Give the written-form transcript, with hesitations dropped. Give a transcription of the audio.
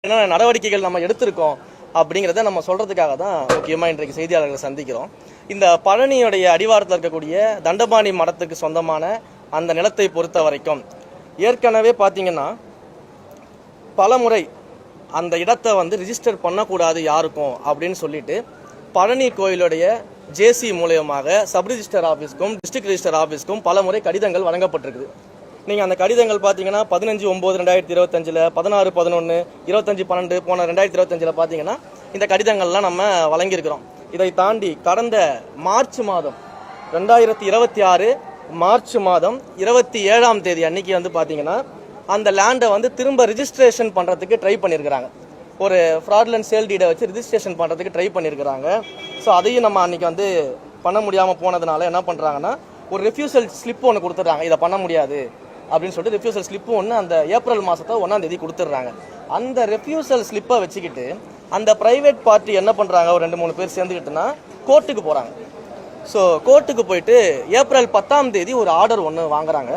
என்ன நடவடிக்கைகள் நம்ம எடுத்திருக்கோம் அப்படிங்கிறத நம்ம சொல்றதுக்காக தான் முக்கியமாக இன்றைக்கு செய்தியாளர்களை சந்திக்கிறோம். இந்த பழனியுடைய அடிவாரத்தில் இருக்கக்கூடிய தண்டபாணி மடத்துக்கு சொந்தமான அந்த நிலத்தை பொறுத்த வரைக்கும் ஏற்கனவே பார்த்தீங்கன்னா பல முறை அந்த இடத்தை ரிஜிஸ்டர் பண்ணக்கூடாது யாருக்கும் அப்படின்னு சொல்லிட்டு பழனி கோயிலுடைய ஜேசி மூலயமாக சப் ரிஜிஸ்டர் ஆஃபீஸ்க்கும் டிஸ்ட்ரிக்ட் ரிஜிஸ்டர் ஆஃபீஸ்க்கும் பல முறை கடிதங்கள் வழங்கப்பட்டிருக்குது. நீங்கள் அந்த கடிதங்கள் பார்த்தீங்கன்னா 15/9/2025, 16/11, 25/12 போன 2025 பார்த்தீங்கன்னா இந்த கடிதங்கள்லாம் நம்ம வழங்கியிருக்கிறோம். இதை தாண்டி கடந்த மார்ச் மாதம் 2026 மார்ச் மாதம் 27ஆம் தேதி அன்னைக்கு பார்த்தீங்கன்னா அந்த லேண்டை திரும்ப ரிஜிஸ்ட்ரேஷன் பண்ணுறதுக்கு ட்ரை பண்ணியிருக்கிறாங்க. ஒரு ஃப்ராட்லண்ட் சேல் டீடை வச்சு ரிஜிஸ்ட்ரேஷன் பண்ணுறதுக்கு ட்ரை பண்ணியிருக்கிறாங்க. ஸோ அதையும் நம்ம அன்றைக்கி பண்ண முடியாமல் போனதுனால என்ன பண்ணுறாங்கன்னா ஒரு ரெஃப்யூசல் ஸ்லிப் ஒன்று கொடுத்துட்றாங்க. இதை பண்ண முடியாது அப்படின்னு சொல்லிட்டு ரெஃப்யூசல் ஸ்லிப்பு ஒன்று அந்த ஏப்ரல் மாதத்தை 1ஆம் தேதி கொடுத்துட்றாங்க. அந்த ரெஃப்யூசல் ஸ்லிப்பை வச்சுக்கிட்டு அந்த ப்ரைவேட் பார்ட்டி என்ன பண்ணுறாங்க, ஒரு 2-3 பேர் சேர்ந்துக்கிட்டுனா கோர்ட்டுக்கு போகிறாங்க. ஸோ கோர்ட்டுக்கு போயிட்டு ஏப்ரல் 10ஆம் தேதி ஒரு ஆர்டர் ஒன்று வாங்குறாங்க.